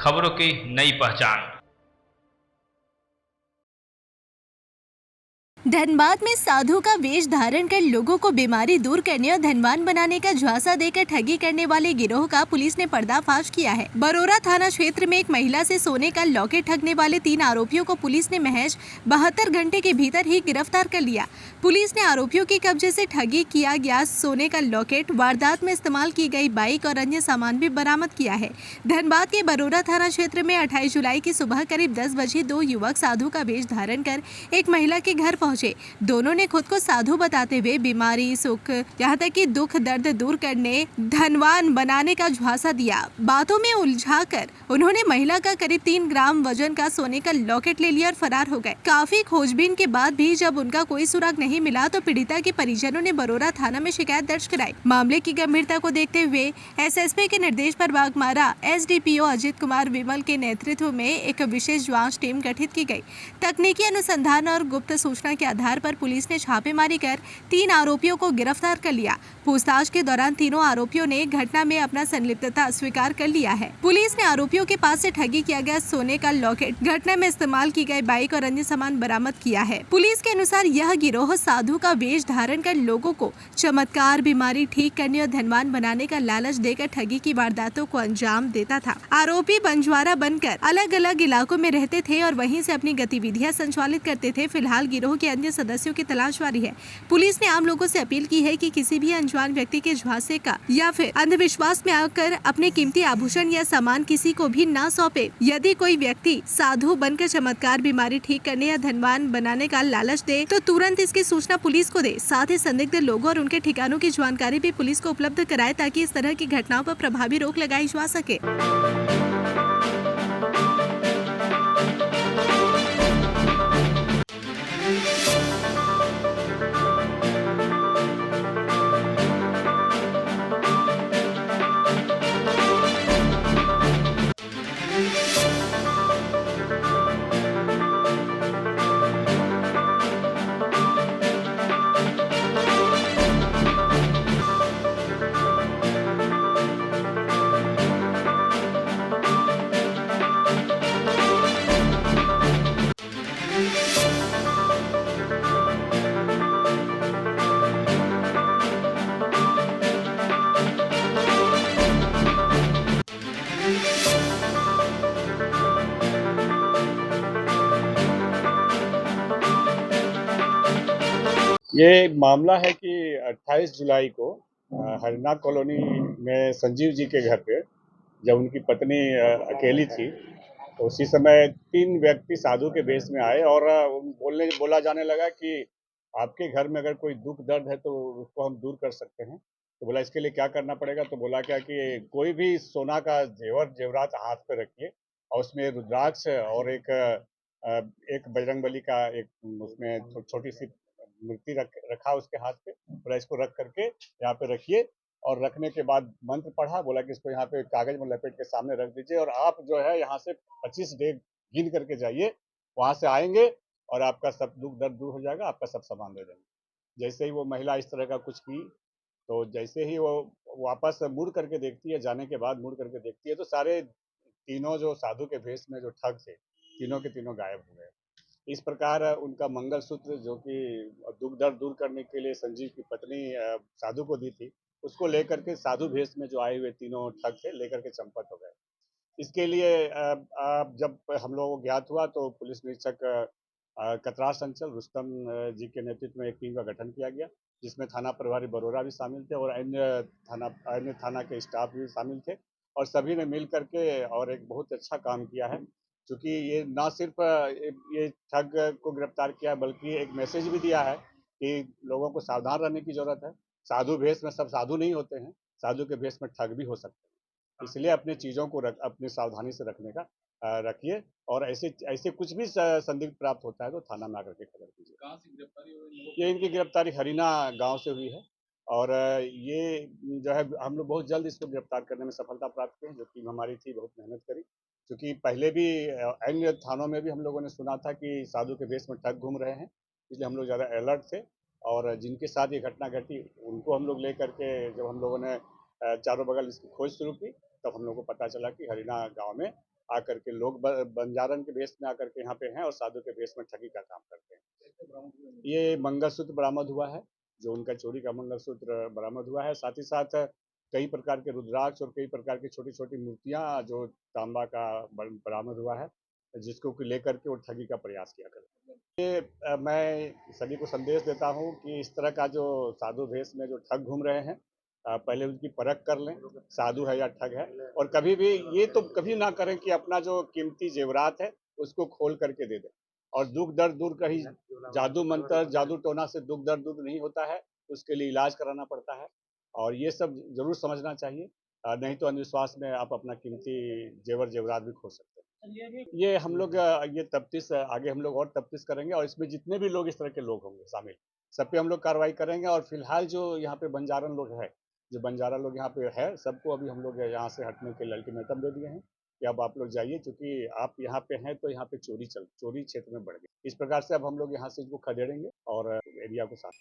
खबरों की नई पहचान। धनबाद में साधु का वेश धारण कर लोगों को बीमारी दूर करने और धनवान बनाने का झांसा देकर ठगी करने वाले गिरोह का पुलिस ने पर्दाफाश किया है। बरोरा थाना क्षेत्र में एक महिला से सोने का लॉकेट ठगने वाले 3 आरोपियों को पुलिस ने महज 72 घंटे के भीतर ही गिरफ्तार कर लिया। पुलिस ने आरोपियों के कब्जे से ठगी किया गया सोने का लॉकेट, वारदात में इस्तेमाल की गई बाइक और अन्य सामान भी बरामद किया है। धनबाद के बरोरा थाना क्षेत्र में 28 जुलाई की सुबह करीब 10 बजे 2 युवक साधु का वेश धारण कर एक महिला के घर पहुंचे। दोनों ने खुद को साधु बताते हुए बीमारी, सुख, यहाँ तक कि दुख दर्द दूर करने, धनवान बनाने का झांसा दिया। बातों में उलझाकर उन्होंने महिला का करीब 3 ग्राम वजन का सोने का लॉकेट ले लिया और फरार हो गए। काफी खोजबीन के बाद भी जब उनका कोई सुराग नहीं मिला तो पीड़िता के परिजनों ने बरोरा थाना में शिकायत दर्ज कराई। मामले की गंभीरता को देखते हुए एसएसपी के निर्देश पर बागमारा एसडीपीओ अजित कुमार विमल के नेतृत्व में एक विशेष जांच टीम गठित की गई। तकनीकी अनुसंधान और गुप्त सूचना के आधार पर पुलिस ने छापेमारी कर 3 आरोपियों को गिरफ्तार कर लिया। पूछताछ के दौरान तीनों आरोपियों ने घटना में अपना संलिप्तता स्वीकार कर लिया है। पुलिस ने आरोपियों के पास से ठगी किया गया सोने का लॉकेट, घटना में इस्तेमाल की गई बाइक और अन्य सामान बरामद किया है। पुलिस के अनुसार यह गिरोह साधु का वेश धारण कर लोगों को चमत्कार, बीमारी ठीक करने और धनवान बनाने का लालच देकर ठगी की वारदातों को अंजाम देता था। आरोपी बंजवारा बनकर अलग अलग इलाकों में रहते थे और वहीं से अपनी गतिविधियां संचालित करते थे। फिलहाल गिरोह के अन्य सदस्यों की तलाश जारी है। पुलिस ने आम लोगों से अपील की है कि किसी भी अनजान व्यक्ति के झांसे का या फिर अंधविश्वास में आकर अपने कीमती आभूषण या सामान किसी को भी ना सौंपे। यदि कोई व्यक्ति साधु बनकर चमत्कार, बीमारी ठीक करने या धनवान बनाने का लालच दे तो तुरंत इसकी सूचना पुलिस को दे। साथ ही संदिग्ध लोगों और उनके ठिकानों की जानकारी भी पुलिस को उपलब्ध कराए ताकि इस तरह की घटनाओं पर प्रभावी रोक लगाई जा सके। ये मामला है कि 28 जुलाई को हरिनाथ कॉलोनी में संजीव जी के घर पे जब उनकी पत्नी अकेली थी तो उसी समय 3 व्यक्ति साधु के वेश में आए और बोला जाने लगा कि आपके घर में अगर कोई दुख दर्द है तो उसको हम दूर कर सकते हैं। तो बोला इसके लिए क्या करना पड़ेगा, तो बोला क्या कि कोई भी सोना का जेवरात हाथ पे रखिए और उसमें रुद्राक्ष और एक बजरंगबली का एक उसमें छोटी सी मूर्ति रखा उसके हाथ पे। बोला इसको रख करके यहाँ पे रखिए और रखने के बाद मंत्र पढ़ा। बोला कि इसको यहाँ पे कागज में लपेट के सामने रख दीजिए और आप जो है यहाँ से 25 डेग गिन करके जाइए, वहां से आएंगे और आपका सब दुख दर्द दूर हो जाएगा, आपका सब सामान दे देंगे। जैसे ही वो महिला इस तरह का कुछ की तो जैसे ही वो वापस मुड़ करके देखती है, जाने के बाद मुड़ करके देखती है तो सारे तीनों जो साधु के भेष में जो ठग थे तीनों के तीनों गायब हो गए। इस प्रकार उनका मंगलसूत्र जो कि दुख दर्द दूर करने के लिए संजीव की पत्नी साधु को दी थी, उसको लेकर के साधु भेष में जो आए हुए तीनों ठग थे लेकर के चंपत हो गए। इसके लिए जब हम लोगों को ज्ञात हुआ तो पुलिस निरीक्षक कतराश अंचल रुस्तम जी के नेतृत्व में एक टीम का गठन किया गया, जिसमें थाना प्रभारी बरोरा भी शामिल थे और अन्य थाना के स्टाफ भी शामिल थे और सभी ने मिल करके और एक बहुत अच्छा काम किया है। क्योंकि ये ना सिर्फ ये ठग को गिरफ्तार किया बल्कि एक मैसेज भी दिया है कि लोगों को सावधान रहने की जरूरत है। साधु भेष में सब साधु नहीं होते हैं, साधु के भेष में ठग भी हो सकते हैं। इसलिए अपने चीज़ों को अपनी सावधानी से रखने का रखिए और ऐसे ऐसे कुछ भी संदिग्ध प्राप्त होता है तो थाना में आकर के खबर कीजिए। कहाँ से गिरफ्तारी हुई? ये इनकी गिरफ्तारी हरीना गांव से हुई है और ये जो है हम लोग बहुत जल्द इसको गिरफ्तार करने में सफलता प्राप्त की है। जो टीम हमारी थी बहुत मेहनत करी, क्योंकि पहले भी अन्य थानों में भी हम लोगों ने सुना था कि साधु के भेष में ठग घूम रहे हैं, इसलिए हम लोग ज़्यादा अलर्ट थे और जिनके साथ ये घटना घटी उनको हम लोग लेकर के जब हम लोगों ने चारों बगल इसकी खोज शुरू की तब हम लोग को पता चला कि हरिना गांव में आकर के लोग बंजारन के भेष में आकर के यहाँ पे हैं और साधु के भेष में ठगी का काम करते हैं। ये मंगलसूत्र बरामद हुआ है, जो उनका चोरी का मंगलसूत्र बरामद हुआ है। साथ ही साथ कई प्रकार के रुद्राक्ष और कई प्रकार की छोटी छोटी मूर्तियां जो तांबा का बरामद हुआ है, जिसको लेकर के वो ठगी का प्रयास किया करते हैं। मैं सभी को संदेश देता हूँ कि इस तरह का जो साधु भेष में जो ठग घूम रहे हैं, पहले उनकी परख कर लें, साधु है या ठग है। और कभी भी ये तो कभी ना करें कि अपना जो कीमती जेवरात है उसको खोल करके दे दें। और दुख दर्द दूर कहीं जादू मंत्र जादू टोना से दुख दर्द दूर नहीं होता है, उसके लिए इलाज कराना पड़ता है और ये सब जरूर समझना चाहिए। नहीं तो अंधविश्वास में आप अपना कीमती जेवर जेवरात भी खो सकते हैं। ये हम लोग ये तफ्तीश आगे हम लोग और तफ्तीश करेंगे और इसमें जितने भी लोग इस तरह के लोग होंगे शामिल, सब पे हम लोग कार्रवाई करेंगे। और फिलहाल जो यहाँ पे बंजारन लोग हैं, जो बंजारा लोग यहाँ पे है, सबको अभी हम लोग यहाँ से हटने के लिए अल्टीमेटम दे दिए हैं कि अब आप लोग जाइए, क्योंकि आप यहाँ पे हैं तो यहाँ पे चोरी क्षेत्र में बढ़ गई। इस प्रकार से अब हम लोग यहाँ से इनको खदेड़ेंगे और एरिया को साफ